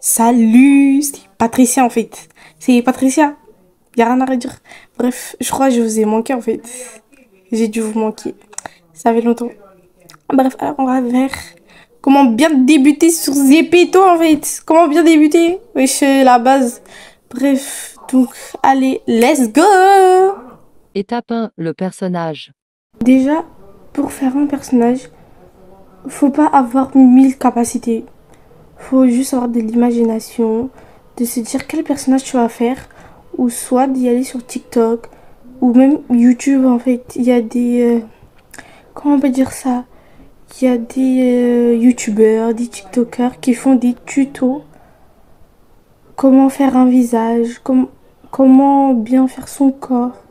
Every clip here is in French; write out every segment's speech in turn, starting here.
Salut, c'est Patricia en fait. C'est Patricia, y a rien à redire. Bref, je crois que je vous ai manqué en fait. J'ai dû vous manquer. Ça fait longtemps. Bref, alors on va vers comment bien débuter sur Zepeto en fait. Comment bien débuter? Wesh, la base. Bref, donc allez, let's go! Étape 1. Le personnage. Déjà, pour faire un personnage, faut pas avoir 1000 capacités. Faut juste avoir de l'imagination, de se dire quel personnage tu vas faire, ou soit d'y aller sur TikTok, ou même YouTube en fait. Il y a des... comment on peut dire ça? Il y a des YouTubeurs, des TikTokers qui font des tutos. Comment faire un visage, comment bien faire son corps.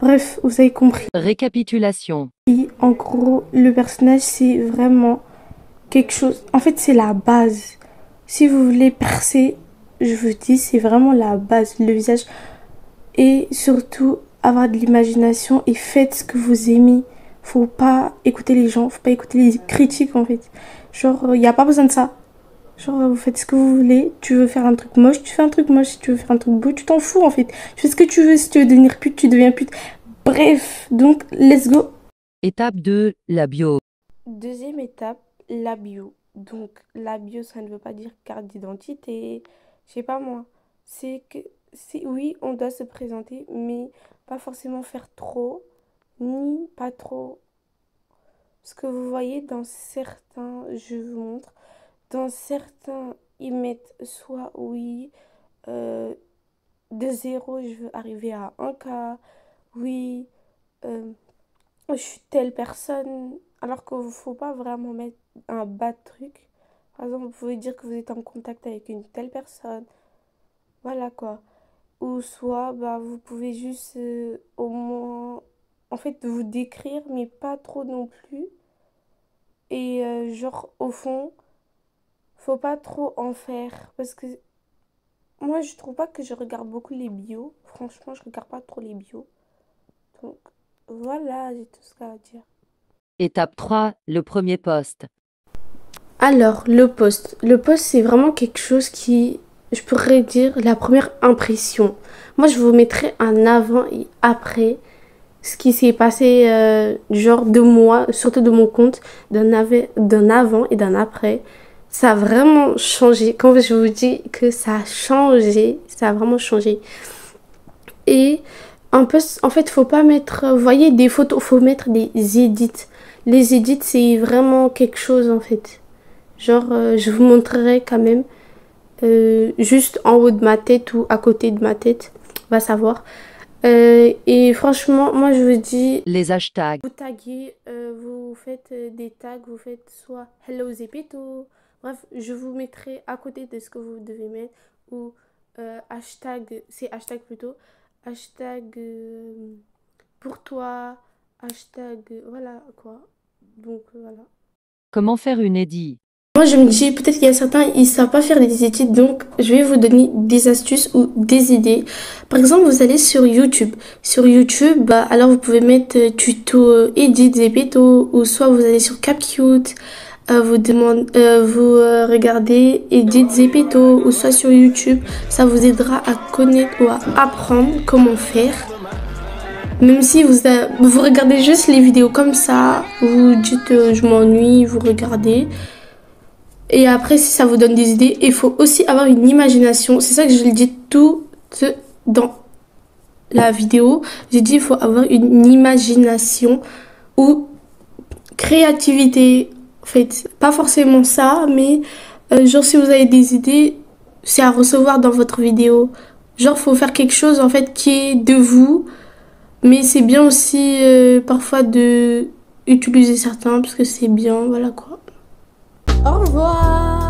Bref, vous avez compris. Récapitulation. Et en gros, le personnage, c'est vraiment quelque chose. En fait, c'est la base. Si vous voulez percer, je vous dis, c'est vraiment la base, le visage. Et surtout, avoir de l'imagination et faites ce que vous aimez. Faut pas écouter les gens, faut pas écouter les critiques en fait. Genre, il n'y a pas besoin de ça. Genre, vous faites ce que vous voulez. Tu veux faire un truc moche, tu fais un truc moche. Si tu veux faire un truc beau, tu t'en fous en fait. Tu fais ce que tu veux. Si tu veux devenir pute, tu deviens pute. Bref, donc, let's go. Étape 2. La bio. Deuxième étape, la bio. Donc, la bio, ça ne veut pas dire carte d'identité. Je sais pas moi. C'est que, oui, on doit se présenter, mais pas forcément faire trop, ni pas trop. Parce que vous voyez, dans certains, je vous montre, dans certains, ils mettent soit oui, euh, de zéro, je veux arriver à 1K, oui, euh, je suis telle personne, alors qu'il ne faut pas vraiment mettre un bas de truc. Par exemple, vous pouvez dire que vous êtes en contact avec une telle personne. Voilà quoi. Ou soit, bah, vous pouvez juste au moins, en fait, vous décrire, mais pas trop non plus. Et genre, au fond, faut pas trop en faire. Parce que moi, je trouve pas que je regarde beaucoup les bios. Franchement, je regarde pas trop les bios. Donc, voilà, j'ai tout ce qu'il y a à dire. Étape 3. Le premier poste. Alors, le post. Le post, c'est vraiment quelque chose qui, je pourrais dire, la première impression. Moi, je vous mettrai un avant et après ce qui s'est passé, genre de moi, surtout de mon compte, d'un avant et d'un après. Ça a vraiment changé. Quand je vous dis que ça a changé, ça a vraiment changé. Et un peu, en fait, faut pas mettre, vous voyez, des photos, faut mettre des edits. Les edits, c'est vraiment quelque chose en fait. Genre, je vous montrerai quand même, juste en haut de ma tête ou à côté de ma tête, on va savoir. Et franchement, moi je vous dis, Les hashtags. vous taguez, vous faites des tags, vous faites soit Hello Zepeto. Bref, je vous mettrai à côté de ce que vous devez mettre. Ou hashtag, c'est hashtag plutôt. Hashtag pour toi. Hashtag, voilà quoi. Donc voilà. Comment faire une édit. Moi, je me dis, peut-être qu'il y a certains, ils savent pas faire des études, donc je vais vous donner des astuces ou des idées. Par exemple, vous allez sur YouTube. Sur YouTube, bah, alors vous pouvez mettre tuto edit Zepeto, ou soit vous allez sur CapCute, vous regardez edit Zepeto, ou soit sur YouTube. Ça vous aidera à connaître ou à apprendre comment faire. Même si vous regardez juste les vidéos comme ça, vous dites je m'ennuie, vous regardez. Et après, si ça vous donne des idées, il faut aussi avoir une imagination. C'est ça que je le dis tout dans la vidéo. J'ai dit il faut avoir une imagination ou créativité. En fait, pas forcément ça, mais genre si vous avez des idées, c'est à recevoir dans votre vidéo. Genre, faut faire quelque chose en fait qui est de vous, mais c'est bien aussi parfois de utiliser certains parce que c'est bien, voilà quoi. Au revoir!